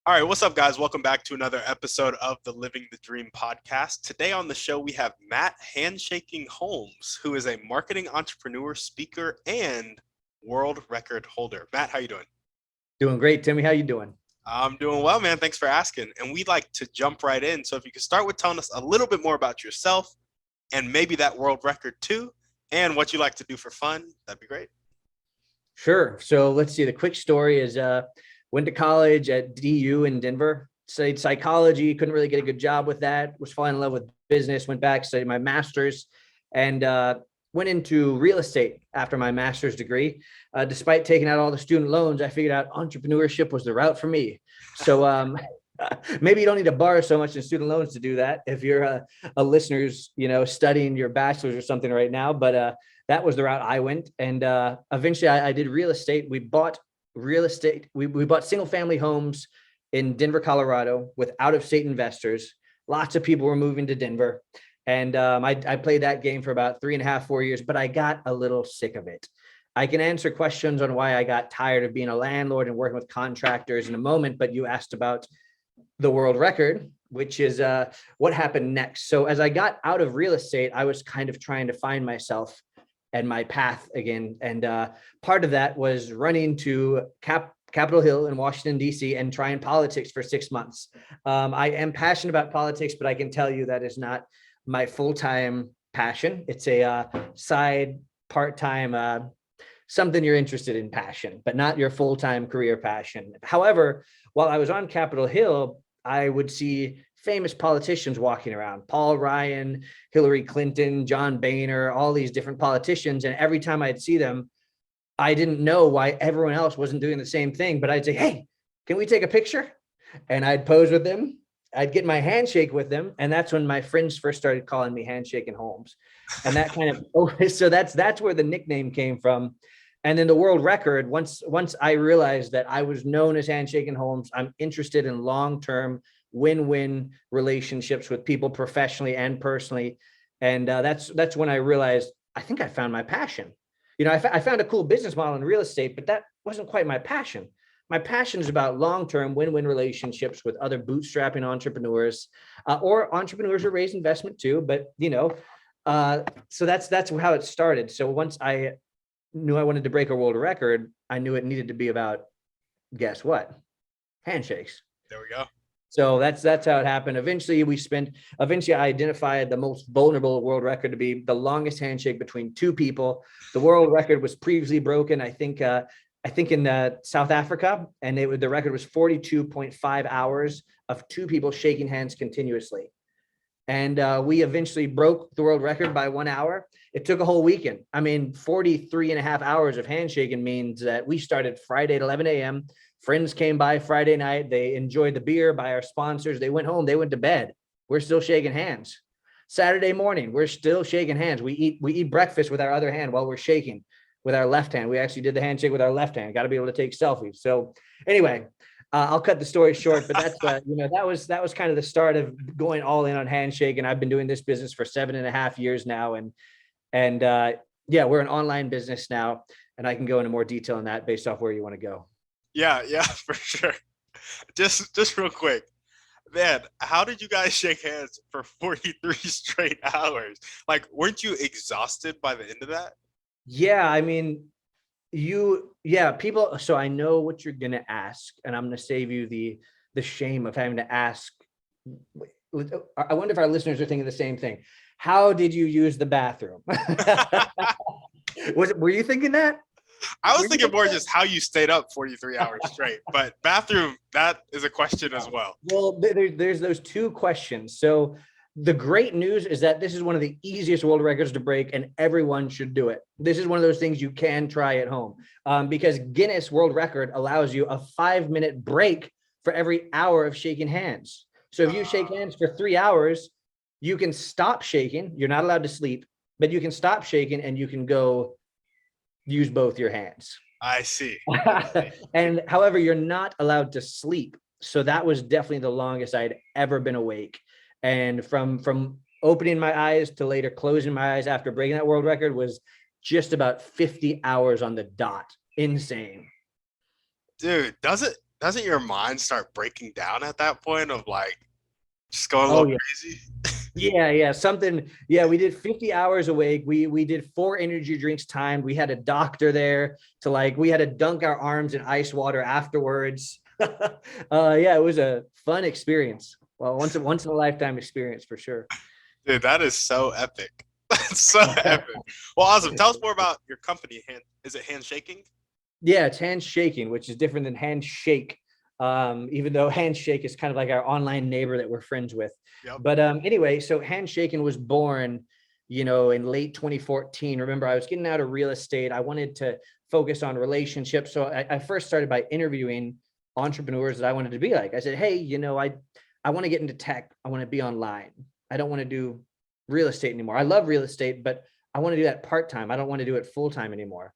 All right, what's up, guys? Welcome back to another episode of the Living the Dream podcast. Today on the show, we have Matt Handshaking Holmes, who is a marketing entrepreneur, speaker, and world record holder. Matt, how you doing? Doing great, Timmy. How you doing? I'm doing well, man. Thanks for asking. And we'd like to jump right in. So if you could start with telling us a little bit more about yourself and maybe that world record too, and what you like to do for fun, that'd be great. Sure. So let's see. The quick story is went to college at DU in Denver, studied psychology, couldn't really get a good job with that, was falling in love with business, went back, studied my master's, and went into real estate after my master's degree. Despite taking out all the student loans, I figured out entrepreneurship was the route for me. So maybe you don't need to borrow so much in student loans to do that if you're a listener's, studying your bachelor's or something right now. But that was the route I went. And eventually I did real estate. We bought real estate. We bought single family homes in Denver, Colorado with out of state investors. Lots of people were moving to Denver. And I played that game for about 3.5, 4 years, but I got a little sick of it. I can answer questions on why I got tired of being a landlord and working with contractors in a moment, but you asked about the world record, which is what happened next. So as I got out of real estate, I was kind of trying to find myself and my path again. And part of that was running to Capitol Hill in Washington, D.C. and trying politics for 6 months. I am passionate about politics, but I can tell you that is not my full-time passion. It's a side part-time something you're interested in passion, but not your full-time career passion. However, while I was on Capitol Hill, I would see famous politicians walking around, Paul Ryan, Hillary Clinton, John Boehner, all these different politicians. And every time I'd see them, I didn't know why everyone else wasn't doing the same thing, but I'd say, hey, can we take a picture? And I'd pose with them. I'd get my handshake with them. And that's when my friends first started calling me Handshaking Holmes. And that kind of, so that's where the nickname came from. And then the world record, once I realized that I was known as Handshaking Holmes, I'm interested in long-term win-win relationships with people professionally and personally. And that's when I realized, I think I found my passion. I found a cool business model in real estate, but that wasn't quite my passion. My passion is about long-term win-win relationships with other bootstrapping entrepreneurs, or entrepreneurs who raise investment too. But, so that's how it started. So once I knew I wanted to break a world record, I knew it needed to be about, guess what? Handshakes. There we go. So that's how it happened. Eventually I identified the most vulnerable world record to be the longest handshake between two people. The world record was previously broken, I think in South Africa, and the record was 42.5 hours of two people shaking hands continuously. And we eventually broke the world record by 1 hour. It took a whole weekend. 43.5 hours of handshaking means that we started Friday at 11 a.m. Friends came by Friday night. They enjoyed the beer by our sponsors. They went home. They went to bed. We're still shaking hands. Saturday morning, we're still shaking hands. We eat breakfast with our other hand while we're shaking with our left hand. We actually did the handshake with our left hand. Got to be able to take selfies. So anyway, I'll cut the story short, but that's that was kind of the start of going all in on handshake. And I've been doing this business for 7.5 years now. And yeah, we're an online business now, and I can go into more detail on that based off where you want to go. Yeah, for sure. Just real quick, man, how did you guys shake hands for 43 straight hours? Like, weren't you exhausted by the end of that? Yeah, people. So I know what you're gonna ask, and I'm gonna save you the shame of having to ask. I wonder if our listeners are thinking the same thing. How did you use the bathroom? Were you thinking that? I was thinking more just how you stayed up 43 hours straight, but bathroom, that is a question as well. Well, there's those two questions. So the great news is that this is one of the easiest world records to break, and everyone should do it. This is one of those things you can try at home, because Guinness World Record allows you a 5-minute break for every hour of shaking hands. So if you shake hands for 3 hours, you can stop shaking. You're not allowed to sleep, but you can stop shaking and you can go use both your hands. I see. And however, you're not allowed to sleep. So that was definitely the longest I'd ever been awake. And from opening my eyes to later closing my eyes after breaking that world record was just about 50 hours on the dot. Insane. Dude, does it doesn't your mind start breaking down at that point of like just going a Oh little yeah. crazy? Yeah, something. Yeah, we did 50 hours a week. We did 4 energy drinks timed. We had a doctor there to like we had to dunk our arms in ice water afterwards. Yeah, it was a fun experience. Well, once in a lifetime experience for sure. Dude, that is so epic. That's so epic. Well, awesome. Tell us more about your company. Is it Handshaking? Yeah, it's handshaking, which is different than handshake. Even though handshake is kind of like our online neighbor that we're friends with. Yep. But anyway, so handshaking was born, in late 2014. Remember, I was getting out of real estate. I wanted to focus on relationships. So I first started by interviewing entrepreneurs that I wanted to be like. I said, hey, I want to get into tech. I want to be online. I don't want to do real estate anymore. I love real estate, but I want to do that part-time. I don't want to do it full-time anymore.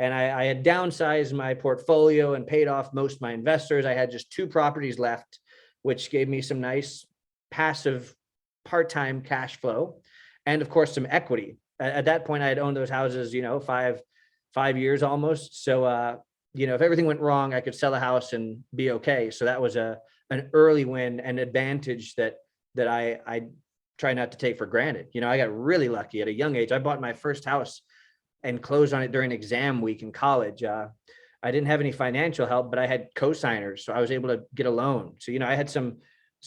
And I had downsized my portfolio and paid off most of my investors. I had just 2 properties left, which gave me some nice passive part-time cash flow, and of course some equity. At that point, I had owned those houses, 5 years almost. So, if everything went wrong, I could sell a house and be okay. So that was an early win, and advantage that I try not to take for granted. I got really lucky at a young age. I bought my first house and closed on it during exam week in college. I didn't have any financial help, but I had co-signers, so I was able to get a loan. So I had some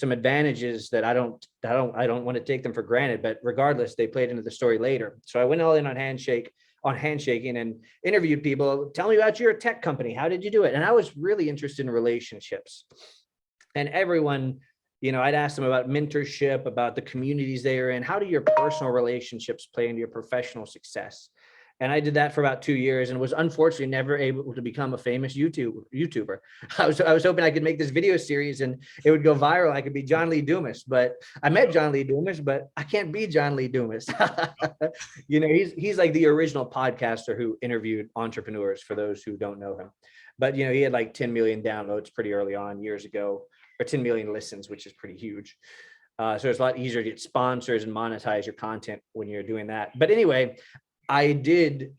advantages that I don't want to take them for granted. But regardless, they played into the story later. So I went all in on handshaking and interviewed people. Tell me about your tech company. How did you do it? And I was really interested in relationships. And everyone, I'd ask them about mentorship, about the communities they are in. How do your personal relationships play into your professional success? And I did that for about 2 years and was unfortunately never able to become a famous YouTuber. I was hoping I could make this video series and it would go viral. I could be John Lee Dumas, but I met John Lee Dumas, but I can't be John Lee Dumas. He's like the original podcaster who interviewed entrepreneurs, for those who don't know him. But he had like 10 million downloads pretty early on, years ago, or 10 million listens, which is pretty huge. So it's a lot easier to get sponsors and monetize your content when you're doing that. But anyway, I did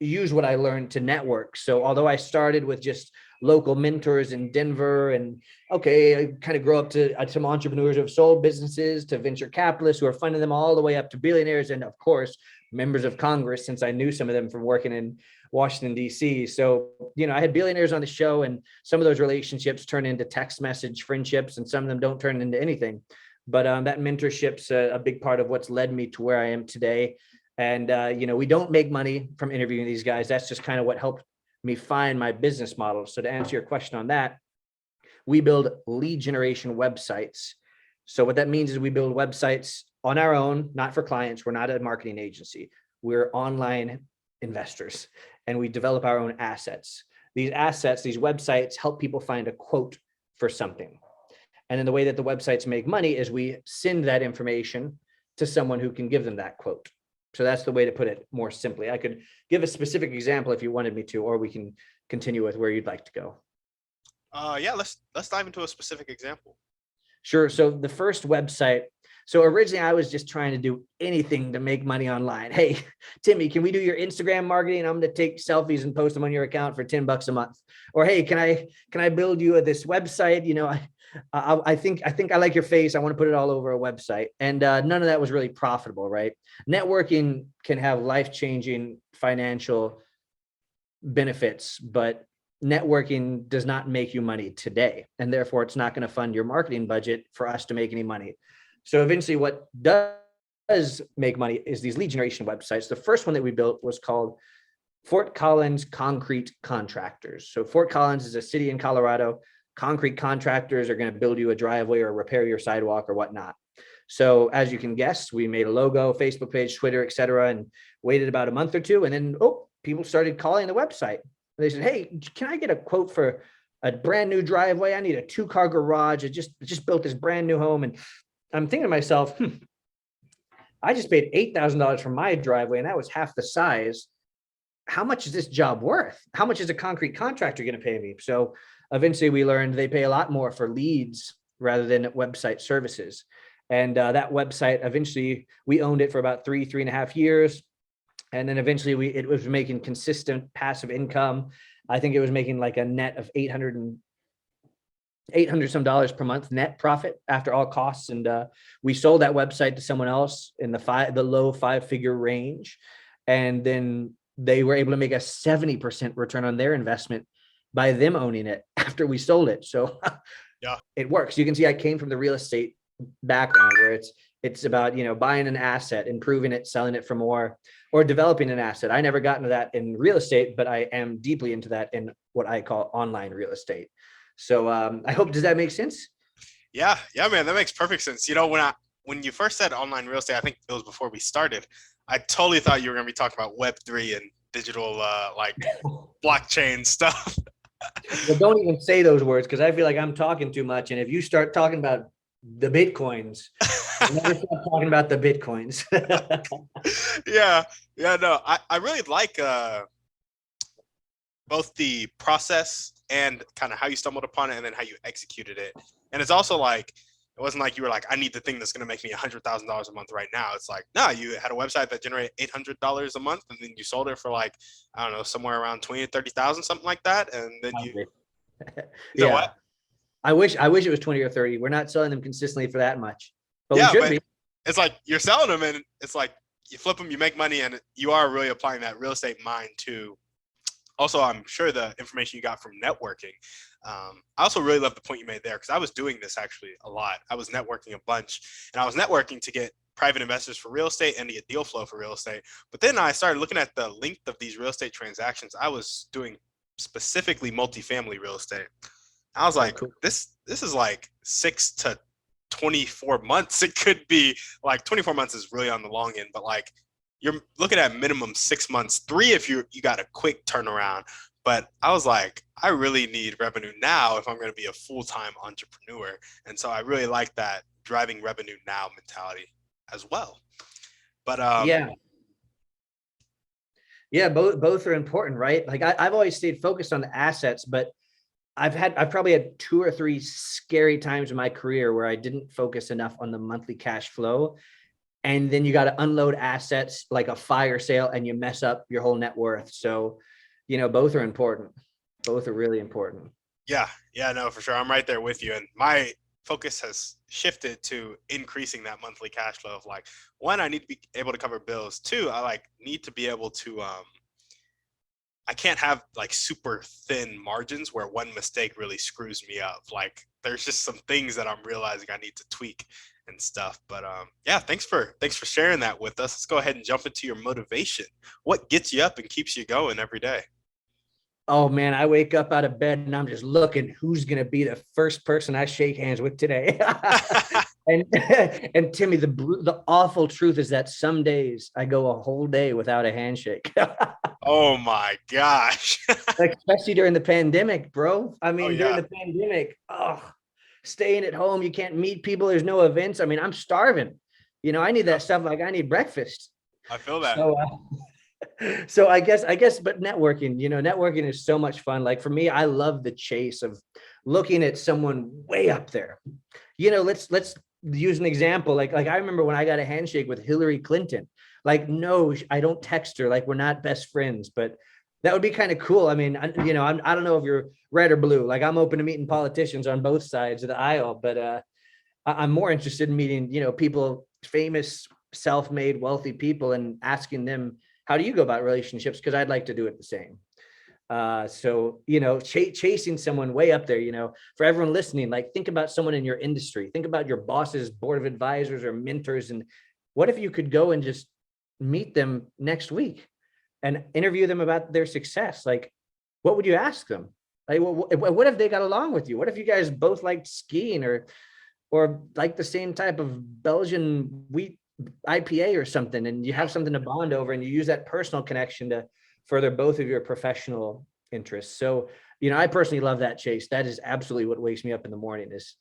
use what I learned to network. So although I started with just local mentors in Denver, and I kind of grow up to some entrepreneurs who have sold businesses, to venture capitalists who are funding them, all the way up to billionaires, and of course, members of Congress, since I knew some of them from working in Washington, D.C. So, I had billionaires on the show, and some of those relationships turn into text message friendships, and some of them don't turn into anything. But that mentorship's a big part of what's led me to where I am today. And, we don't make money from interviewing these guys. That's just kind of what helped me find my business model. So to answer your question on that, we build lead generation websites. So what that means is we build websites on our own, not for clients. We're not a marketing agency. We're online investors, and we develop our own assets. These assets, these websites, help people find a quote for something. And then the way that the websites make money is we send that information to someone who can give them that quote. So that's the way to put it more simply. I could give a specific example if you wanted me to, or we can continue with where you'd like to go. Yeah, let's dive into a specific example. Sure. So the first website. So originally I was just trying to do anything to make money online. Hey, Timmy, can we do your Instagram marketing? I'm going to take selfies and post them on your account for $10 a month. Or, hey, can I build you this website? I think I like your face. I want to put it all over a website. And none of that was really profitable, right? Networking can have life-changing financial benefits, but networking does not make you money today. And therefore, it's not going to fund your marketing budget for us to make any money. So eventually what does make money is these lead generation websites. The first one that we built was called Fort Collins Concrete Contractors. So Fort Collins is a city in Colorado. Concrete contractors are going to build you a driveway or repair your sidewalk or whatnot. So as you can guess, we made a logo, Facebook page, Twitter, etc., and waited about a month or two. And then, people started calling the website. They said, hey, can I get a quote for a brand new driveway? I need a 2-car garage. I just built this brand new home. And I'm thinking to myself, I just paid $8,000 for my driveway, and that was half the size. How much is this job worth? How much is a concrete contractor going to pay me? So eventually we learned they pay a lot more for leads rather than website services. And that website, eventually we owned it for about 3.5 years. And then eventually it was making consistent passive income. I think it was making like a net of $800 some dollars per month net profit after all costs. And we sold that website to someone else in the low 5-figure range. And then they were able to make a 70% return on their investment by them owning it after we sold it. So Yeah. it works. You can see I came from the real estate background where it's about, buying an asset, improving it, selling it for more, or developing an asset. I never got into that in real estate, but I am deeply into that in what I call online real estate. So I hope, does that make sense? Yeah, yeah, man, that makes perfect sense. When you first said online real estate, I think it was before we started. I totally thought you were going to be talking about Web3 and digital like blockchain stuff. Well, don't even say those words because I feel like I'm talking too much. And if you start talking about the Bitcoins, I'll never stop talking about the Bitcoins. Yeah, yeah, no, I really like both the process and kind of how you stumbled upon it and then how you executed it. And it's also like, it wasn't like you were like, I need the thing that's going to make me $100,000 a month right now. It's like, no, you had a website that generated $800 a month and then you sold it for like, I don't know, somewhere around 20 to 30,000, something like that. And then you know Yeah. what? I wish it was 20 or 30. We're not selling them consistently for that much, but we Yeah, should but be. it's like you're selling them and it's like you flip them, you make money, and you are really applying that real estate mind to also, I'm sure the information you got from networking. I also really love the point you made there because I was doing this actually a lot. I was networking a bunch, and I was networking to get private investors for real estate and to get deal flow for real estate. But then I started looking at the length of these real estate transactions. I was doing specifically multifamily real estate. I was like, Cool. this is like 6 to 24 months. It could be like 24 months is really on the long end, but like you're looking at minimum 6 months, 3 if you got a quick turnaround. But I was like, I really need revenue now if I'm going to be a full-time entrepreneur. And so I really like that driving revenue now mentality as well. But Yeah. Yeah. Both are important, right? Like I've always stayed focused on the assets, but I've probably had 2 or 3 scary times in my career where I didn't focus enough on the monthly cash flow. And then you got to unload assets like a fire sale and you mess up your whole net worth. So, both are important. Both are really important. yeah, yeah, no, for sure. I'm right there with you. And my focus has shifted to increasing that monthly cash flow of like, one, I need to be able to cover bills. 2, I like need to be able to I can't have like super thin margins where one mistake really screws me up. Like there's just some things that I'm realizing I need to tweak and stuff. But yeah, thanks for sharing that with us. Let's go ahead and jump into your motivation. What gets you up and keeps you going every day? Oh man, I wake up out of bed and I'm just looking who's going to be the first person I shake hands with today. and and Timmy, the awful truth is that some days I go a whole day without a handshake. Oh my gosh. Like, especially during the pandemic, bro. I mean, Oh during yeah, the pandemic, staying at home, you can't meet people. There's no events. I mean, I'm starving. I need that stuff. Like I need breakfast. I feel that. So I guess, but networking is so much fun. Like for me, I love the chase of looking at someone way up there. Let's use an example. Like I remember when I got a handshake with Hillary Clinton. Like, no, I don't text her. Like we're not best friends, but that would be kind of cool. I mean, I don't know if you're red or blue. Like I'm open to meeting politicians on both sides of the aisle, but I'm more interested in meeting, people, famous, self-made, wealthy people, and asking them, how do you go about relationships? Because I'd like to do it the same. So, chasing someone way up there, for everyone listening, like think about someone in your industry, think about your bosses, board of advisors or mentors. And what if you could go and just meet them next week and interview them about their success? Like, what would you ask them? Like, what if they got along with you? What if you guys both liked skiing or like the same type of Belgian wheat IPA or something, and you have something to bond over and you use that personal connection to further both of your professional interests. So, I personally love that chase. That is absolutely what wakes me up in the morning, is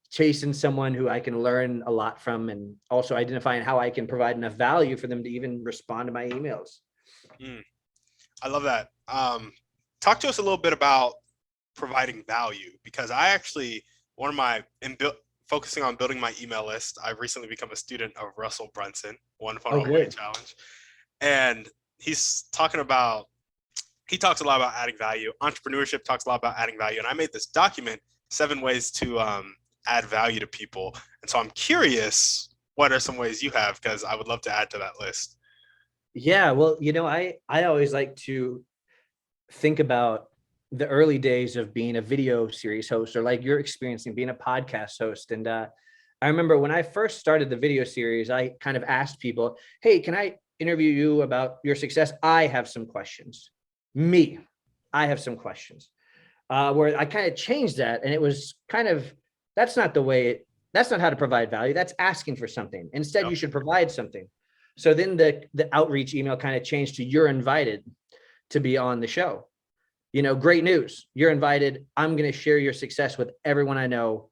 chasing someone who I can learn a lot from, and also identifying how I can provide enough value for them to even respond to my emails. I love that. Talk to us a little bit about providing value, because I actually, one of my, focusing on building my email list, I've recently become a student of Russell Brunson, One Funnel Away Challenge. And he talks a lot about adding value. Entrepreneurship talks a lot about adding value. And I made this document 7 ways to add value to people. And so I'm curious, what are some ways you have? Because I would love to add to that list. Yeah, well, I always like to think about the early days of being a video series host, or like you're experiencing being a podcast host. And I remember when I first started the video series, I kind of asked people, hey, can I interview you about your success? I have some questions. I have some questions. Where I kind of changed that. And it was kind of, that's not how to provide value. That's asking for something. Instead, Yep. you should provide something. So then the outreach email kind of changed to, you're invited to be on the show. Great news. You're invited. I'm going to share your success with everyone I know.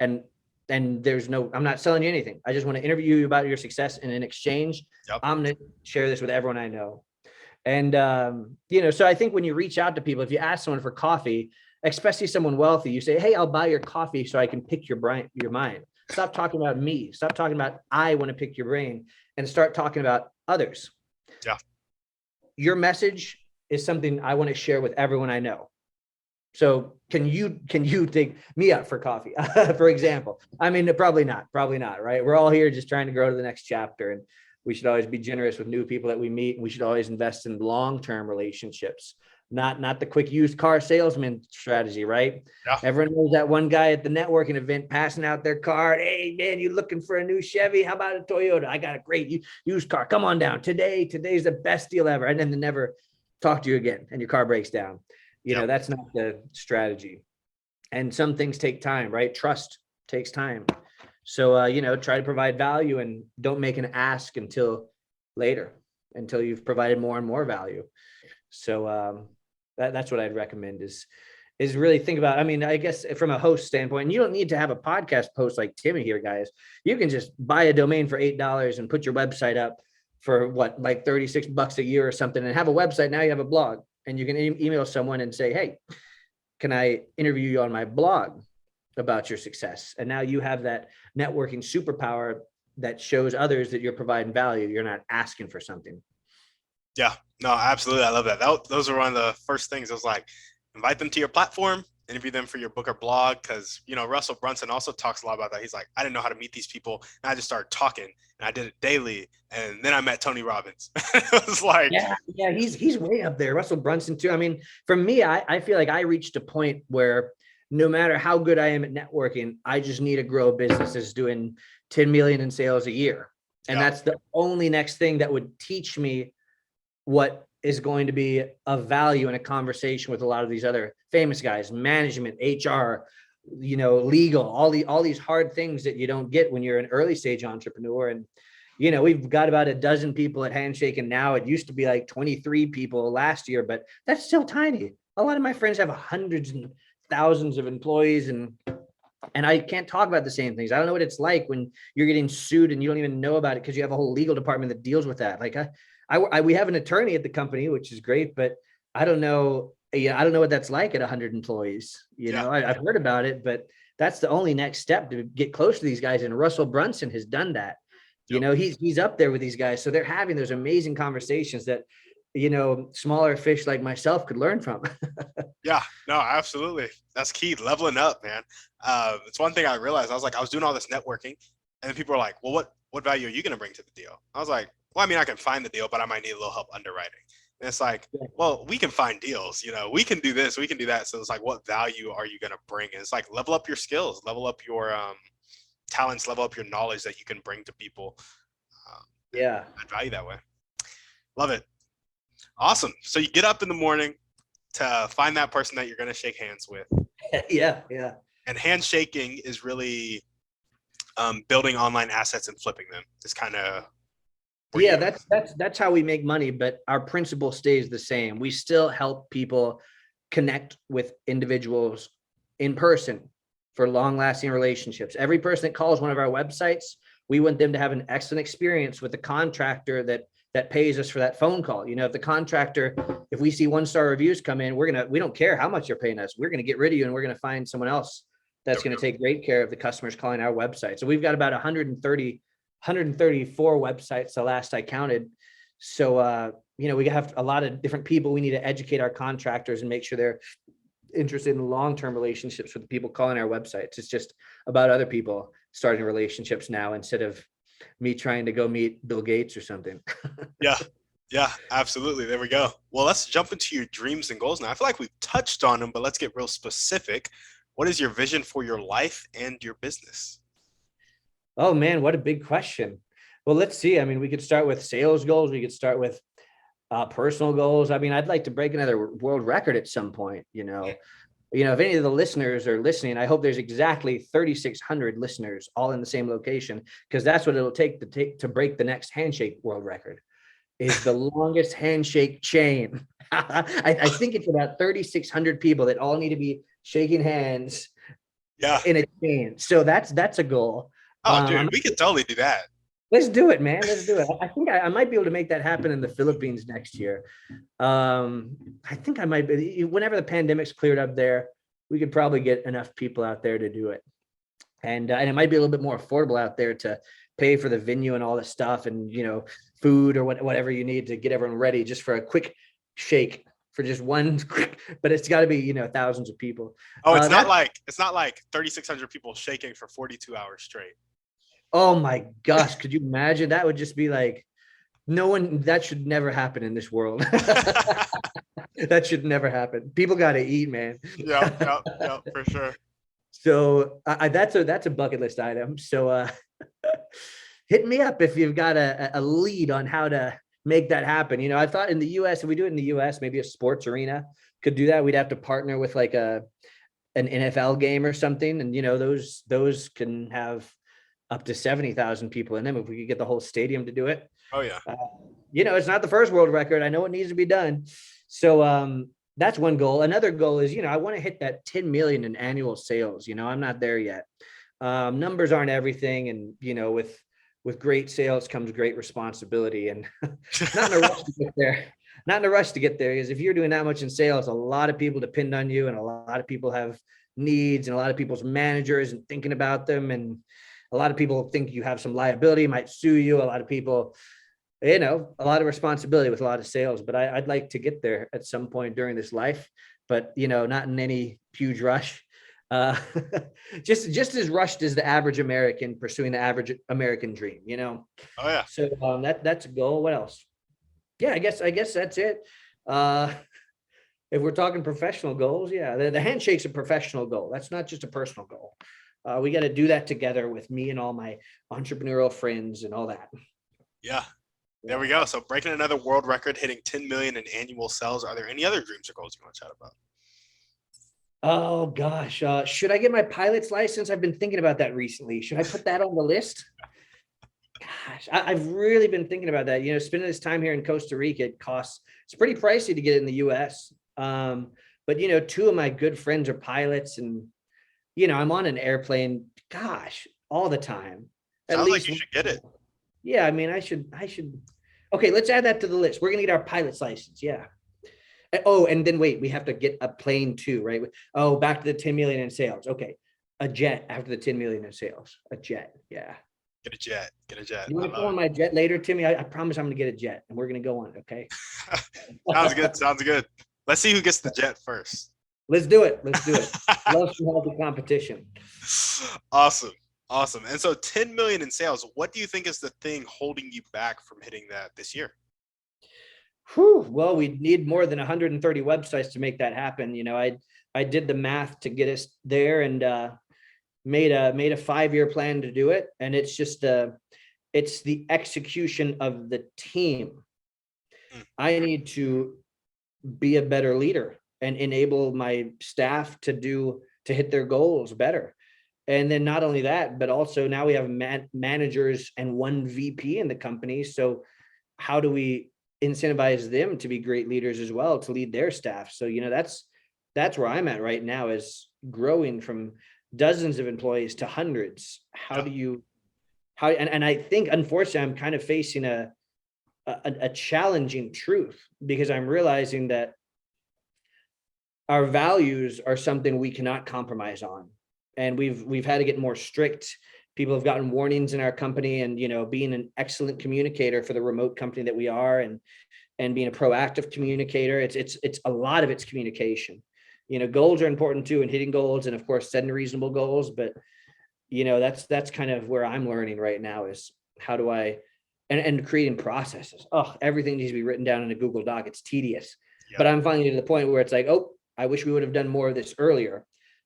And I'm not selling you anything. I just want to interview you about your success. And in exchange, Yep. I'm going to share this with everyone I know. And, so I think when you reach out to people, if you ask someone for coffee, especially someone wealthy, you say, hey, I'll buy your coffee so I can pick your mind. Stop talking about me. Stop talking about, I want to pick your brain, and start talking about others. Yeah. Your message is something I want to share with everyone I know. So can you take me out for coffee, for example? I mean, probably not, right? We're all here just trying to grow to the next chapter, and we should always be generous with new people that we meet, and we should always invest in long-term relationships, not the quick used car salesman strategy, right? Yeah. Everyone knows that one guy at the networking event passing out their card. Hey man, you looking for a new Chevy? How about a Toyota? I got a great used car. Come on down. Today's the best deal ever. And then they never talk to you again, and your car breaks down. That's not the strategy. And some things take time, right? Trust takes time. So, try to provide value, and don't make an ask until later, until you've provided more and more value. So that's what I'd recommend is really think about. I mean, I guess from a host standpoint, and you don't need to have a podcast post like Timmy here, guys. You can just buy a domain for $8 and put your website up for like $36 a year or something, and have a website. Now you have a blog, and you can email someone and say, hey, can I interview you on my blog about your success? And now you have that networking superpower that shows others that you're providing value. You're not asking for something. Yeah, no, absolutely. I love that. Those are one of the first things. It was like, invite them to your platform, interview them for your book or blog. Because, Russell Brunson also talks a lot about that. He's like, I didn't know how to meet these people, and I just started talking, and I did it daily. And then I met Tony Robbins. It was like, yeah, he's way up there. Russell Brunson too. I mean, for me, I feel like I reached a point where no matter how good I am at networking, I just need to grow a business that's doing 10 million in sales a year. And that's the only next thing that would teach me what is going to be of value in a conversation with a lot of these other famous guys, management, HR, legal, all these hard things that you don't get when you're an early stage entrepreneur. And, we've got about a dozen people at Handshaking now. It used to be like 23 people last year, but that's still tiny. A lot of my friends have hundreds and thousands of employees, and I can't talk about the same things. I don't know what it's like when you're getting sued and you don't even know about it because you have a whole legal department that deals with that. Like we have an attorney at the company, which is great, but I don't know. I don't know what that's like at 100 employees. I've heard about it, but that's the only next step to get close to these guys. And Russell Brunson has done that. He's up there with these guys. So they're having those amazing conversations that, smaller fish like myself could learn from. Yeah, no, absolutely. That's key. Leveling up, man. It's one thing I realized. I was doing all this networking, and then people were like, well, what value are you going to bring to the deal? I was like, well, I mean, I can find the deal, but I might need a little help underwriting. And it's like, well, we can find deals, we can do this, we can do that. So it's like, what value are you going to bring? And it's like, level up your skills, level up your talents, level up your knowledge that you can bring to people. Add value that way. Love it. Awesome. So you get up in the morning to find that person that you're going to shake hands with. Yeah. And handshaking is really building online assets and flipping them. It's kind of that's how we make money, but our principle stays the same. We still help people connect with individuals in person for long-lasting relationships. Every person that calls one of our websites, we want them to have an excellent experience with the contractor that pays us for that phone call. If the contractor, if we see 1-star reviews come in, we don't care how much you're paying us. We're going to get rid of you, and we're going to find someone else that's going to take great care of the customers calling our website. So we've got about 134 websites the last I counted. So, we have a lot of different people. We need to educate our contractors and make sure they're interested in long-term relationships with people calling our websites. It's just about other people starting relationships now instead of me trying to go meet Bill Gates or something. Yeah. Yeah, absolutely. There we go. Well, let's jump into your dreams and goals now. I feel like we've touched on them, but let's get real specific. What is your vision for your life and your business? Oh man, what a big question. Well, let's see. I mean, we could start with sales goals. We could start with personal goals. I mean, I'd like to break another world record at some point. If any of the listeners are listening, I hope there's exactly 3,600 listeners all in the same location, because that's what it'll take to break the next handshake world record. Is the longest handshake chain. I think it's about 3,600 people that all need to be shaking hands in a chain. So that's a goal. Oh, dude, we could totally do that. Let's do it, man. Let's do it. I think I might be able to make that happen in the Philippines next year. I think I might be, whenever the pandemic's cleared up there, we could probably get enough people out there to do it. And it might be a little bit more affordable out there to pay for the venue and all the stuff and, food or whatever you need to get everyone ready just for a quick shake for just one, but it's got to be, thousands of people. Oh, it's not like 3,600 people shaking for 42 hours straight. Oh my gosh. Could you imagine? That would just be like, that should never happen in this world. That should never happen. People got to eat, man. Yeah, for sure. So that's a bucket list item. So hit me up if you've got a lead on how to make that happen. I thought in the US, if we do it in the US, maybe a sports arena could do that. We'd have to partner with like an NFL game or something. And, those can have up to 70,000 people in them if we could get the whole stadium to do it. Oh, yeah. It's not the first world record. I know it needs to be done. So that's one goal. Another goal is, I want to hit that 10 million in annual sales. I'm not there yet. Numbers aren't everything. And, with great sales comes great responsibility, and not in a rush to get there. Not in a rush to get there, because if you're doing that much in sales, a lot of people depend on you, and a lot of people have needs, and a lot of people's managers and thinking about them. And a lot of people think you have some liability, might sue you. A lot of people, a lot of responsibility with a lot of sales, but I'd like to get there at some point during this life, but not in any huge rush. Just as rushed as the average American pursuing the average American dream, Oh yeah. So that's a goal. What else? Yeah, I guess that's it. If we're talking professional goals, yeah, the handshake's a professional goal. That's not just a personal goal. We got to do that together with me and all my entrepreneurial friends and all that. Yeah. There we go. So breaking another world record, hitting 10 million in annual sales. Are there any other dreams or goals you want to chat about? Oh gosh, should I get my pilot's license? I've been thinking about that recently. Should I put that on the list? Gosh, I've really been thinking about that. Spending this time here in Costa Rica, it's pretty pricey to get it in the US. But two of my good friends are pilots, and I'm on an airplane, gosh, all the time. Sounds like you should get it. Yeah, I mean, I should. Okay, let's add that to the list. We're gonna get our pilot's license. Yeah. Oh, and then wait, we have to get a plane too, right? Oh, back to the 10 million in sales. Okay. A jet after the 10 million in sales. A jet. Yeah. Get a jet. You want to go on my jet later, Timmy? I promise I'm going to get a jet, and we're going to go on it. Okay. Sounds good. Let's see who gets the jet first. Let's do it. Love some healthy competition. Awesome. And so 10 million in sales, what do you think is the thing holding you back from hitting that this year? Well, we need more than 130 websites to make that happen. I did the math to get us there, and made a 5-year plan to do it. And it's just it's the execution of the team. I need to be a better leader and enable my staff to hit their goals better. And then not only that, but also now we have managers and one VP in the company. So how do we incentivize them to be great leaders as well, to lead their staff? So, that's where I'm at right now, is growing from dozens of employees to hundreds. And I think, unfortunately, I'm kind of facing a challenging truth, because I'm realizing that our values are something we cannot compromise on. And we've had to get more strict. People have gotten warnings in our company, and, being an excellent communicator for the remote company that we are, and being a proactive communicator, it's a lot of it's communication. goals are important too, and hitting goals, and of course setting reasonable goals. But that's kind of where I'm learning right now, is how do I, and creating processes. Oh, everything needs to be written down in a Google Doc. It's tedious. But I'm finally to the point where it's like, oh, I wish we would have done more of this earlier,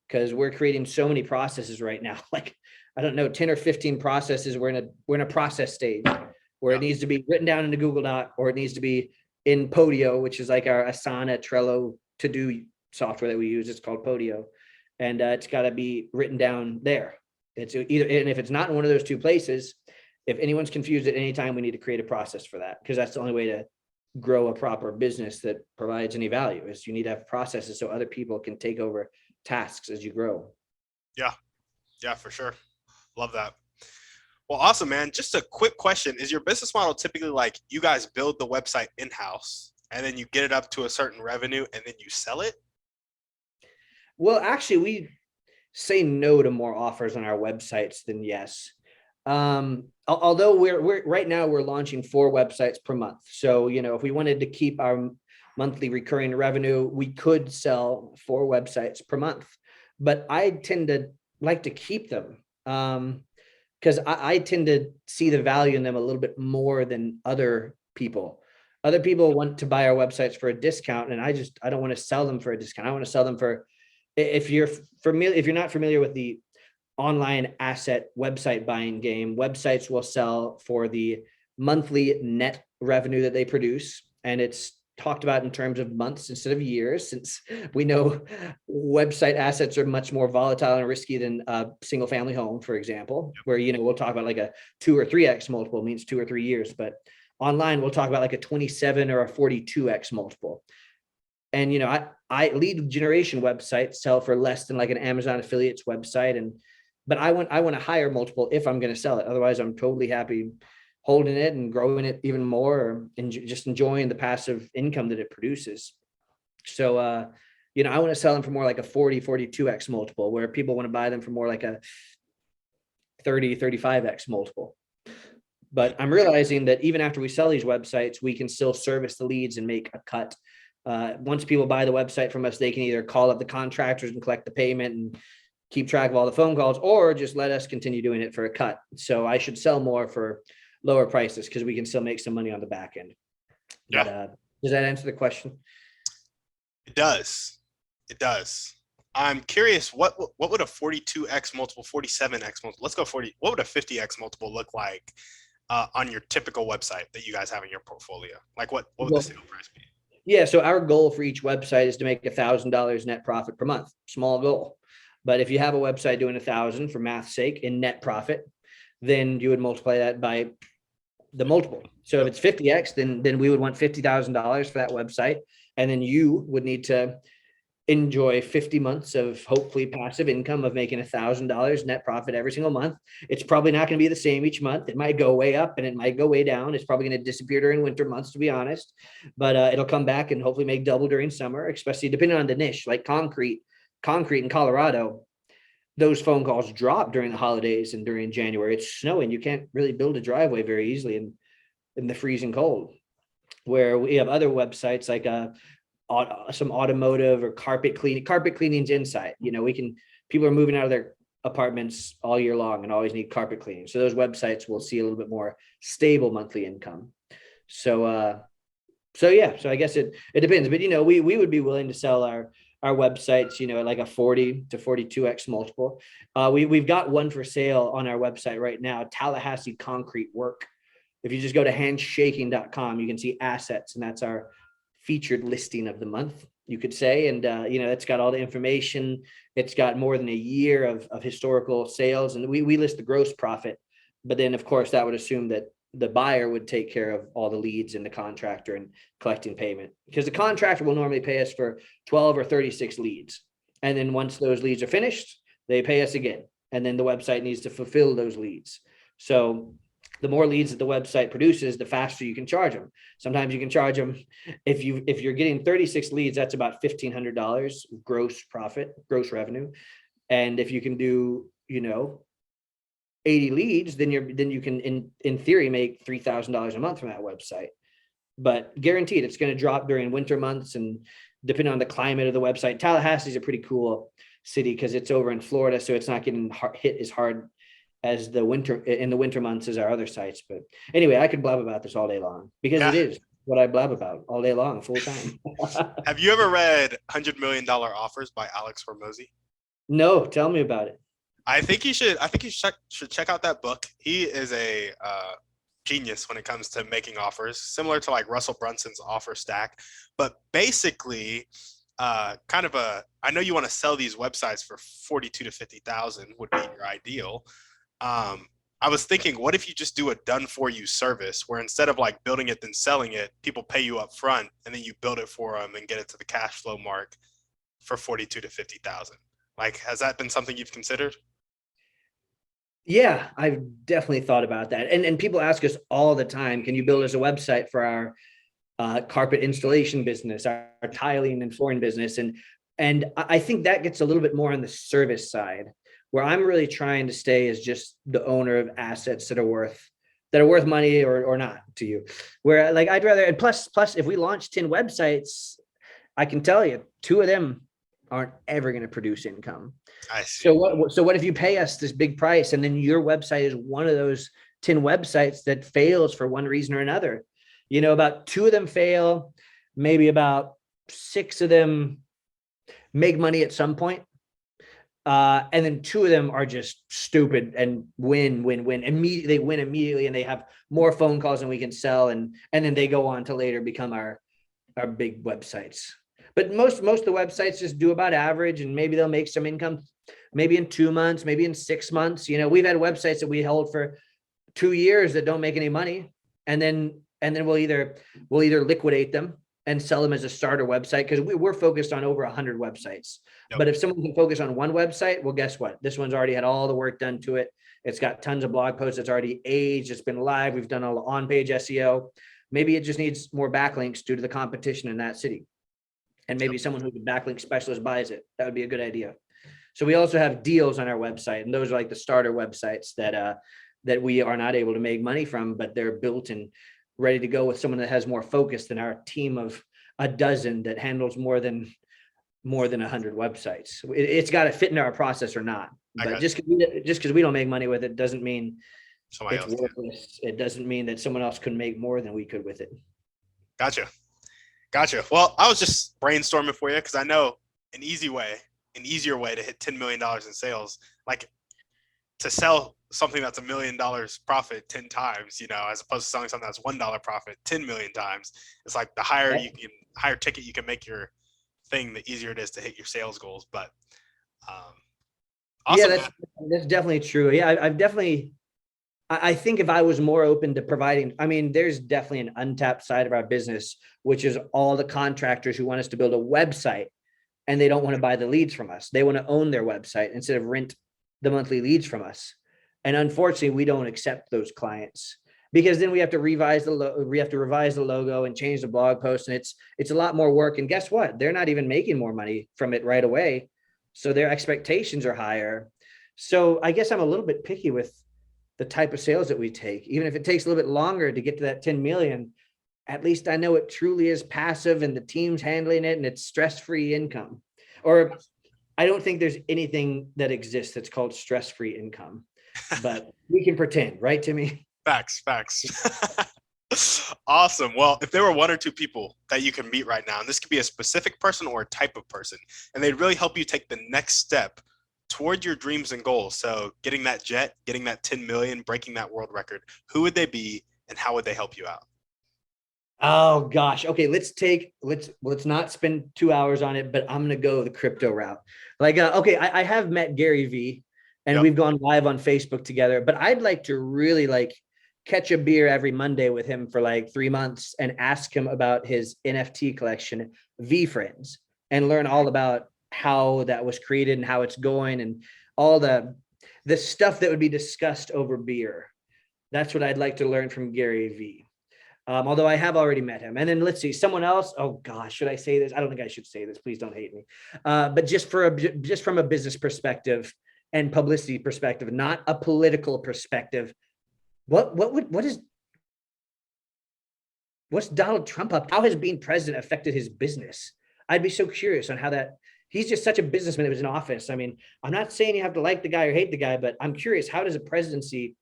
because we're creating so many processes right now. Like, I don't know, 10 or 15 processes. We're in a process stage where it needs to be written down in a Google Doc, or it needs to be in Podio, which is like our Asana, Trello to-do software that we use. It's called Podio. And it's got to be written down there. It's either, and if it's not in one of those two places, if anyone's confused at any time, we need to create a process for that, because that's the only way to grow a proper business that provides any value. Is you need to have processes so other people can take over tasks as you grow. Yeah, for sure. Love that. Well, awesome, man. Just a quick question. Is your business model typically like you guys build the website in-house and then you get it up to a certain revenue and then you sell it? Well, actually, we say no to more offers on our websites than yes. Although we're right now we're launching 4 websites per month. So, if we wanted to keep our monthly recurring revenue, we could sell 4 websites per month. But I tend to like to keep them, because I tend to see the value in them a little bit more than other people. Other people want to buy our websites for a discount, and I don't want to sell them for a discount. I want to sell them for, if you're not familiar with the online asset website buying game, websites will sell for the monthly net revenue that they produce. And it's talked about in terms of months instead of years, since we know website assets are much more volatile and risky than a single family home, for example, where, we'll talk about like a 2 or 3x multiple means 2 or 3 years, but online we'll talk about like a 27 or a 42x multiple. And, I lead generation websites sell for less than like an Amazon affiliates website. But I want a higher multiple if I'm going to sell it. Otherwise, I'm totally happy holding it and growing it even more, and just enjoying the passive income that it produces. So, I want to sell them for more like a 42x multiple, where people want to buy them for more like a 35x multiple. But I'm realizing that even after we sell these websites, we can still service the leads and make a cut. Once people buy the website from us, they can either call up the contractors and collect the payment and keep track of all the phone calls, or just let us continue doing it for a cut. So I should sell more for lower prices, because we can still make some money on the back end. Yeah. But, does that answer the question? It does. I'm curious, what would a 42x multiple, 47x multiple, let's go 40, what would a 50x multiple look like on your typical website that you guys have in your portfolio? Like what would the sale price be? Yeah, so our goal for each website is to make $1,000 net profit per month. Small goal. But if you have a website doing 1,000 for math's sake in net profit, then you would multiply that by the multiple. So if it's 50x, then we would want $50,000 for that website. And then you would need to enjoy 50 months of hopefully passive income of making $1,000 net profit every single month. It's probably not going to be the same each month. It might go way up and it might go way down. It's probably going to disappear during winter months, to be honest, but it'll come back and hopefully make double during summer, especially depending on the niche. Like concrete in Colorado, those phone calls drop during the holidays and during January. It's snowing. You can't really build a driveway very easily in the freezing cold. Where we have other websites like some automotive or carpet cleaning's inside. People are moving out of their apartments all year long and always need carpet cleaning. So those websites will see a little bit more stable monthly income. So I guess it depends, but we would be willing to sell our websites, at like a 40 to 42x multiple. We've got one for sale on our website right now, Tallahassee Concrete Work. If you just go to handshaking.com, you can see assets, and that's our featured listing of the month, you could say. And, it's got all the information. It's got more than a year of historical sales, and we list the gross profit. But then, of course, that would assume that the buyer would take care of all the leads and the contractor and collecting payment, because the contractor will normally pay us for 12 or 36 leads. And then once those leads are finished, they pay us again. And then the website needs to fulfill those leads. So the more leads that the website produces, the faster you can charge them. Sometimes you can charge them, if you're getting 36 leads, that's about $1,500 gross profit, gross revenue. And if you can do, 80 leads, then you can in theory make $3,000 a month from that website. But guaranteed, it's going to drop during winter months and depending on the climate of the website. Tallahassee is a pretty cool city because it's over in Florida, so it's not getting hit as hard as the winter months as our other sites. But anyway, I could blab about this all day long because Yeah. it is what I blab about all day long, full time. Have you ever read $100 Million Offers by Alex Hormozy? No, tell me about it. I think you should. I think you should check out that book. He is a genius when it comes to making offers, similar to like Russell Brunson's offer stack. But basically, kind of a. I know you want to sell these websites for 42 to 50,000 would be your ideal. I was thinking, what if you just do a done for you service where instead of like building it then selling it, people pay you up front and then you build it for them and get it to the cash flow mark for 42 to 50,000. Like, has that been something you've considered? Yeah, I've definitely thought about that. And people ask us all the time, can you build us a website for our carpet installation business, our tiling and flooring business? And I think that gets a little bit more on the service side, where I'm really trying to stay as just the owner of assets that are worth money or not to you. Where like I'd rather, and plus if we launch 10 websites, I can tell you 2 of them aren't ever going to produce income. I see. So what if you pay us this big price and then your website is one of those 10 websites that fails for one reason or another? You know, about 2 of them fail, maybe about 6 of them make money at some point. And then 2 of them are just stupid and win. They win immediately and they have more phone calls than we can sell. And then they go on to later become our big websites. But most of the websites just do about average, and maybe they'll make some income, maybe in 2 months, maybe in 6 months. You know, we've had websites that we held for 2 years that don't make any money. And then we'll either liquidate them and sell them as a starter website, because we're focused on over 100 websites. Yep. But if someone can focus on one website, well, guess what? This one's already had all the work done to it. It's got tons of blog posts. It's already aged. It's been live. We've done all the on-page SEO. Maybe it just needs more backlinks due to the competition in that city. And maybe someone who's a backlink specialist buys it. That would be a good idea. So we also have deals on our website, and those are like the starter websites that we are not able to make money from, but they're built and ready to go with someone that has more focus than our team of a dozen that handles more than 100 websites. It's got to fit into our process or not. But just because we don't make money with it doesn't mean it's worthless. It doesn't mean that someone else could make more than we could with it. Gotcha. Well, I was just brainstorming for you because I know an easier way to hit $10 million in sales, like to sell something that's $1 million profit 10 times, you know, as opposed to selling something that's $1 profit 10 million times. It's like the higher higher ticket you can make your thing, the easier it is to hit your sales goals. But awesome. Yeah, that's definitely true. Yeah, I think if I was more open to providing, I mean, there's definitely an untapped side of our business, which is all the contractors who want us to build a website and they don't want to buy the leads from us. They want to own their website instead of rent the monthly leads from us. And unfortunately, we don't accept those clients because then we have to revise the logo and change the blog post. And it's a lot more work. And guess what? They're not even making more money from it right away. So their expectations are higher. So I guess I'm a little bit picky with the type of sales that we take. Even if it takes a little bit longer to get to that 10 million, at least I know it truly is passive and the team's handling it and it's stress-free income. Or I don't think there's anything that exists that's called stress-free income, but we can pretend, right, Timmy? Facts. Awesome. Well, if there were 1 or 2 people that you can meet right now, and this could be a specific person or a type of person, and they'd really help you take the next step toward your dreams and goals. So getting that jet, getting that 10 million, breaking that world record, who would they be and how would they help you out? Oh gosh. Okay. Let's not spend 2 hours on it, but I'm going to go the crypto route. Like, okay. I have met GaryVee and we've gone live on Facebook together, but I'd like to really catch a beer every Monday with him for 3 months and ask him about his NFT collection, VeeFriends, and learn all about how that was created and how it's going and all the stuff that would be discussed over beer. That's what I'd like to learn from GaryVee. Although I have already met him. And then let's see, someone else. Oh gosh, should I say this? I don't think I should say this. Please don't hate me. But just from a business perspective and publicity perspective, not a political perspective. What's Donald Trump up? How has being president affected his business? I'd be so curious on how that, he's just such a businessman. It was an office. I mean, I'm not saying you have to like the guy or hate the guy, but I'm curious, how does a presidency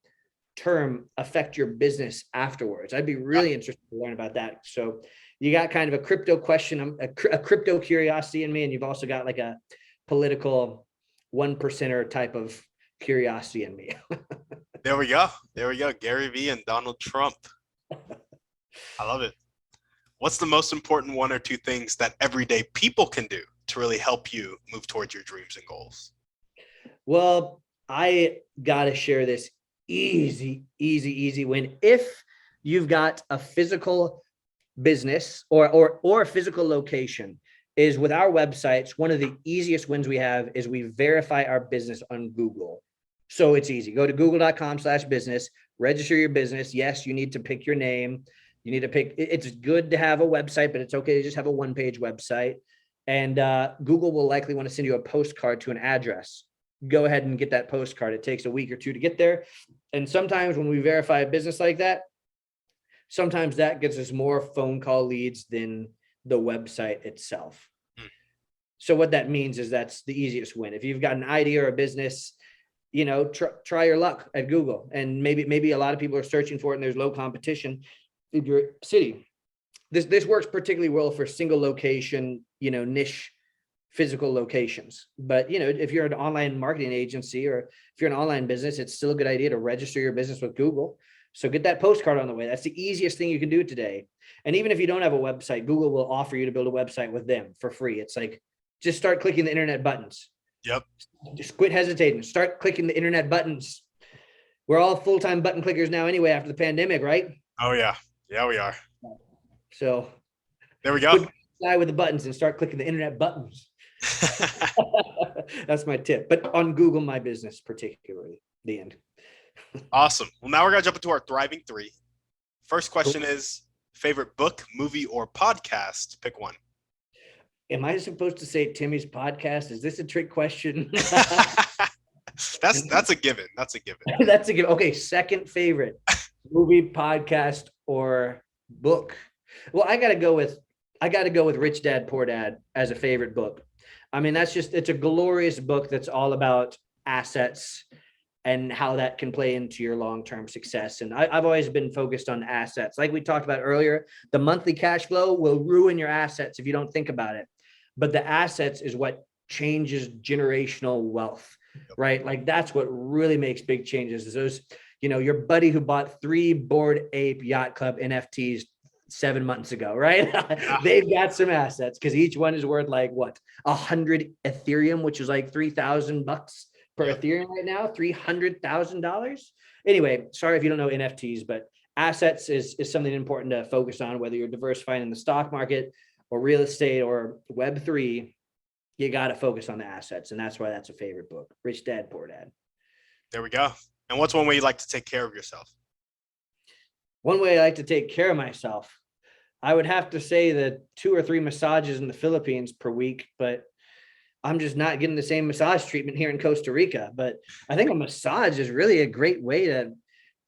term affect your business afterwards? I'd be Yeah. really interested to learn about that. So you got kind of a crypto question, a crypto curiosity in me, and you've also got like a political 1%er type of curiosity in me. There we go. There we go. GaryVee and Donald Trump. I love it. What's the most important one or two things that everyday people can do to really help you move towards your dreams and goals? Well, I got to share this easy win. If you've got a physical business or a physical location, is with our websites, one of the easiest wins we have is we verify our business on Google. So it's easy. Go to google.com/business, register your business. Yes, you need to pick your name. You need to pick, it's good to have a website, but it's okay to just have a one-page website. And Google will likely want to send you a postcard to an address. Go ahead and get that postcard. It takes a week or two to get there. And sometimes when we verify a business like that, sometimes that gets us more phone call leads than the website itself. So what that means is that's the easiest win. If you've got an idea or a business, you know, try your luck at Google. And maybe a lot of people are searching for it and there's low competition in your city. This works particularly well for single location, you know, niche physical locations. But, you know, if you're an online marketing agency or if you're an online business, it's still a good idea to register your business with Google. So get that postcard on the way. That's the easiest thing you can do today. And even if you don't have a website, Google will offer you to build a website with them for free. It's like, just start clicking the internet buttons. Yep. Just quit hesitating. Start clicking the internet buttons. We're all full-time button clickers now anyway after the pandemic, right? Oh, yeah. Yeah, we are. So there we go. Fly with the buttons and start clicking the internet buttons. That's my tip. But on Google My Business, particularly, the end. Awesome. Well, now we're going to jump into our Thriving Three. First question is favorite book, movie, or podcast? Pick one. Am I supposed to say Timmy's podcast? Is this a trick question? That's a given. That's a given. That's a given. Okay, second favorite movie, podcast, or book. Well, I gotta go with Rich Dad Poor Dad as a favorite book. I mean, it's a glorious book that's all about assets and how that can play into your long-term success. And I've always been focused on assets. Like we talked about earlier, the monthly cash flow will ruin your assets if you don't think about it. But the assets is what changes generational wealth, right? Like that's what really makes big changes. Is those, you know, your buddy who bought 3 Bored Ape Yacht Club NFTs 7 months ago, right? They've got some assets because each one is worth like what, 100 Ethereum, which is like $3,000 per Ethereum right now, $300,000. Anyway, sorry if you don't know NFTs, but assets is something important to focus on, whether you're diversifying in the stock market or real estate or Web3, you got to focus on the assets. And that's why that's a favorite book, Rich Dad, Poor Dad. There we go. And what's one way you like to take care of yourself? One way I like to take care of myself, I would have to say that 2 or 3 massages in the Philippines per week, but I'm just not getting the same massage treatment here in Costa Rica. But I think a massage is really a great way to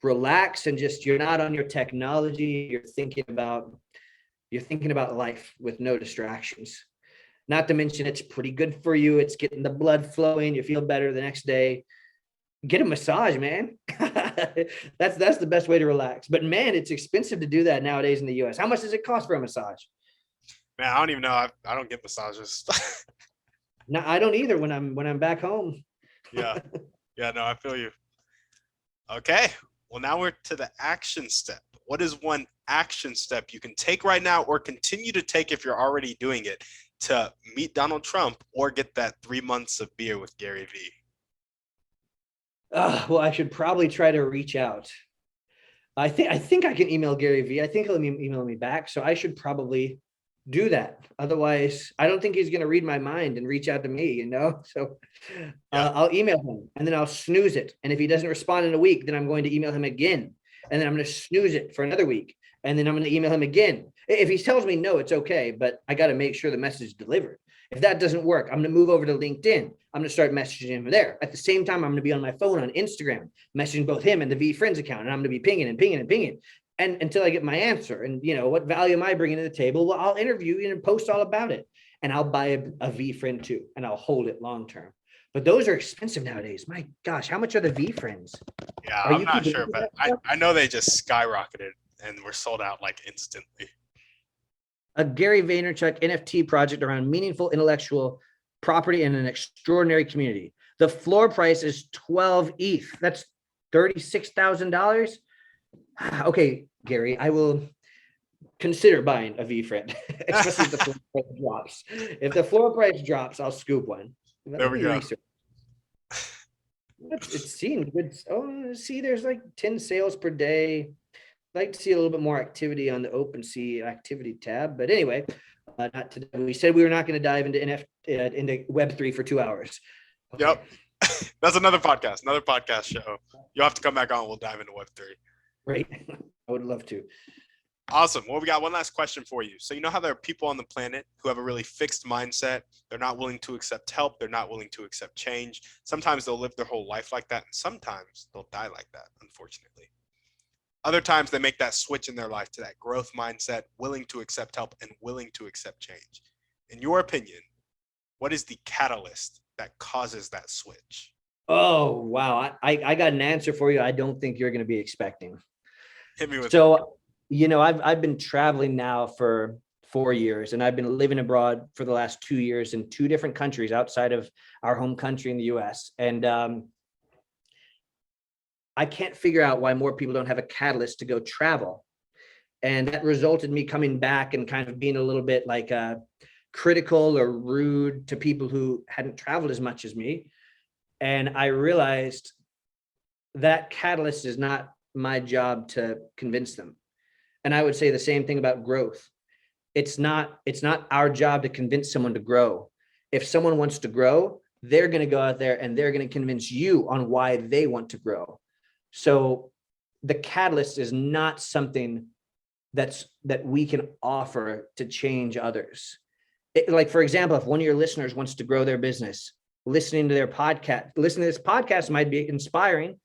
relax and just, you're not on your technology. You're thinking about life with no distractions. Not to mention it's pretty good for you. It's getting the blood flowing. You feel better the next day. Get a massage, man. That's the best way to relax. But man, it's expensive to do that nowadays in the US. How much does it cost for a massage? Man, I don't even know. I don't get massages. No, I don't either when I'm back home. Yeah. Yeah, no, I feel you. Okay. Well, now we're to the action step. What is one action step you can take right now or continue to take if you're already doing it to meet Donald Trump or get that 3 months of beer with GaryVee? Well, I should probably try to reach out. I think I can email GaryVee. I think he'll email me back. So I should probably do that. Otherwise, I don't think he's going to read my mind and reach out to me, you know? So I'll email him and then I'll snooze it. And if he doesn't respond in a week, then I'm going to email him again. And then I'm going to snooze it for another week. And then I'm going to email him again. If he tells me no, it's okay, but I got to make sure the message is delivered. If that doesn't work, I'm going to move over to LinkedIn. I'm going to start messaging him there. At the same time, I'm going to be on my phone on Instagram, messaging both him and the V Friends account. And I'm going to be pinging and pinging and pinging. And until I get my answer. And, you know, what value am I bringing to the table? Well, I'll interview you and post all about it. and I'll buy a V friend too, and I'll hold it long term. But those are expensive nowadays. My gosh, how much are the V friends? Yeah, Are I'm you not keeping sure, up with but that stuff? I know they just skyrocketed and were sold out like instantly. A Gary Vaynerchuk NFT project around meaningful intellectual property in an extraordinary community. The floor price is 12 ETH. That's $36,000. Okay, Gary, I will consider buying a V friend, especially if the floor price drops. If the floor price drops, I'll scoop one. Let There we me go. research. It's seen good. Oh, see, there's like 10 sales per day. I'd like to see a little bit more activity on the OpenSea activity tab. But anyway, not today. We said we were not going to dive into into Web3 for 2 hours. Okay. Yep. That's another podcast show. You'll have to come back on. We'll dive into Web3. Great. I would love to. Awesome. Well, we got one last question for you. So you know how there are people on the planet who have a really fixed mindset. They're not willing to accept help. They're not willing to accept change. Sometimes they'll live their whole life like that, and sometimes they'll die like that, unfortunately. Other times they make that switch in their life to that growth mindset, willing to accept help and willing to accept change. In your opinion, what is the catalyst that causes that switch? Oh, wow. I got an answer for you I don't think you're going to be expecting. Hit me with it. So, I've been traveling now for 4 years, and I've been living abroad for the last 2 years in 2 different countries outside of our home country in the US. And I can't figure out why more people don't have a catalyst to go travel. And that resulted in me coming back and kind of being a little bit like critical or rude to people who hadn't traveled as much as me. And I realized that catalyst is not my job to convince them. And I would say the same thing about growth. It's not our job to convince someone to grow. If someone wants to grow, they're going to go out there and they're going to convince you on why they want to grow. So the catalyst is not something that we can offer to change others. Like, for example, if one of your listeners wants to grow their business, listening to this podcast might be inspiring.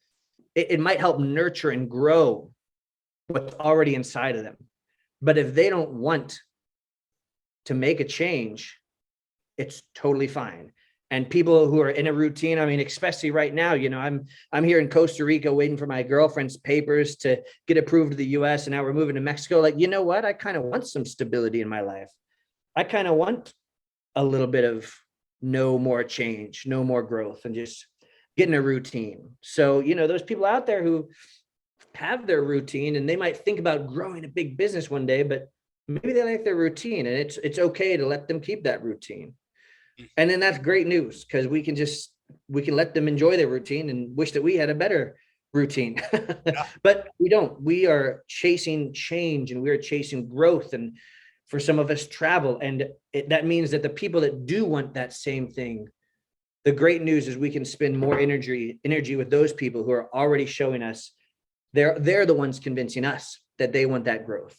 It might help nurture and grow what's already inside of them. But if they don't want to make a change, it's totally fine. And people who are in a routine, I mean, especially right now, I'm here in Costa Rica waiting for my girlfriend's papers to get approved to the US, and now we're moving to Mexico. Like, you know what? I kind of want some stability in my life. I kind of want a little bit of no more change, no more growth, and just getting a routine. So, those people out there who have their routine and they might think about growing a big business one day, but maybe they like their routine, and it's okay to let them keep that routine. And then that's great news, because we can let them enjoy their routine and wish that we had a better routine. But we don't. We are chasing change and we are chasing growth, and for some of us travel. And that means that the people that do want that same thing, the great news is we can spend more energy with those people who are already showing us they're the ones convincing us that they want that growth.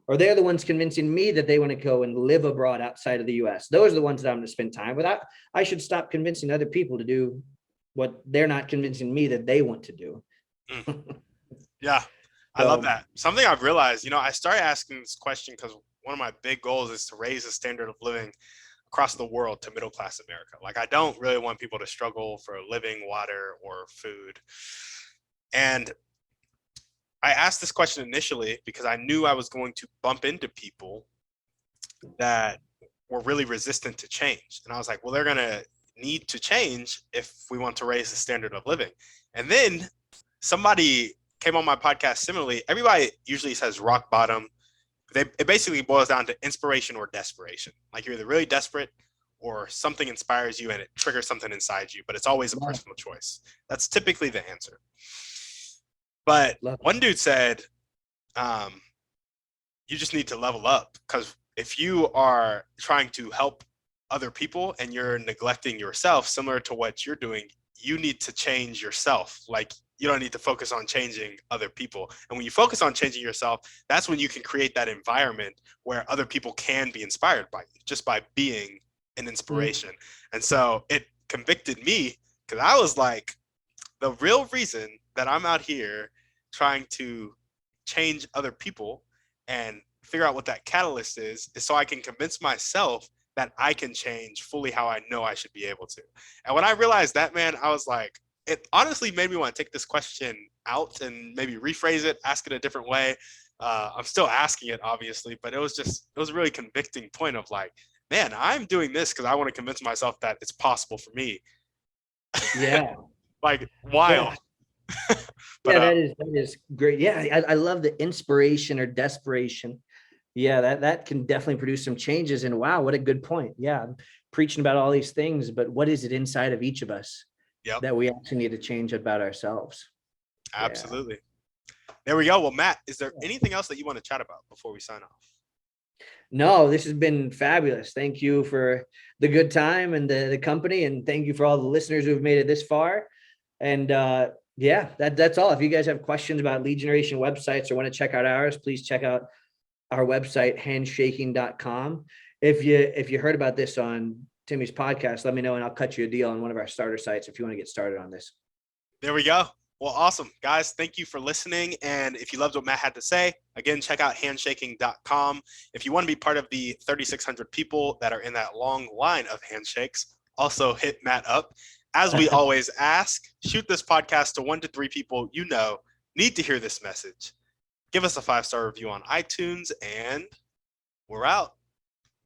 Or they're the ones convincing me that they want to go and live abroad outside of the US. Those are the ones that I'm going to spend time with. I should stop convincing other people to do what they're not convincing me that they want to do. Yeah, I love that. Something I've realized, I started asking this question because one of my big goals is to raise the standard of living across the world to middle class America. Like, I don't really want people to struggle for living, water, or food. And I asked this question initially because I knew I was going to bump into people that were really resistant to change. And I was like, well, they're going to need to change if we want to raise the standard of living. And then somebody came on my podcast similarly. Everybody usually says rock bottom. It basically boils down to inspiration or desperation. Like, you're either really desperate or something inspires you and it triggers something inside you, but it's always a personal choice. That's typically the answer. But one dude said, you just need to level up, because if you are trying to help other people and you're neglecting yourself, similar to what you're doing, you need to change yourself. Like, you don't need to focus on changing other people. And when you focus on changing yourself, that's when you can create that environment where other people can be inspired by you, just by being an inspiration. And so it convicted me, because I was like, the real reason that I'm out here trying to change other people and figure out what that catalyst is so I can convince myself that I can change fully how I know I should be able to. And when I realized that, man, I was like, it honestly made me want to take this question out and maybe rephrase it, ask it a different way. I'm still asking it, obviously, but it was a really convicting point of like, man, I'm doing this because I want to convince myself that it's possible for me. Yeah. Like, wild. Yeah. But Yeah, that is great. Yeah, I love the inspiration or desperation. Yeah, that can definitely produce some changes. And wow, what a good point. Yeah, I'm preaching about all these things, but what is it inside of each of us yep, that we actually need to change about ourselves? Yeah. absolutely. There we go. Well, Matt, is there anything else that you want to chat about before we sign off? No, this has been fabulous. Thank you for the good time and the company, and thank you for all the listeners who have made it this far. And yeah, that's all. If you guys have questions about lead generation websites or want to check out ours, please check out our website, handshaking.com. If you heard about this on Timmy's podcast, let me know and I'll cut you a deal on one of our starter sites if you want to get started on this. There we go. Well, awesome. Guys, thank you for listening. And if you loved what Matt had to say, again, check out handshaking.com. If you want to be part of the 3,600 people that are in that long line of handshakes, also hit Matt up. As we always ask, shoot this podcast to 1 to 3 people you know need to hear this message. Give us a 5-star review on iTunes, and we're out.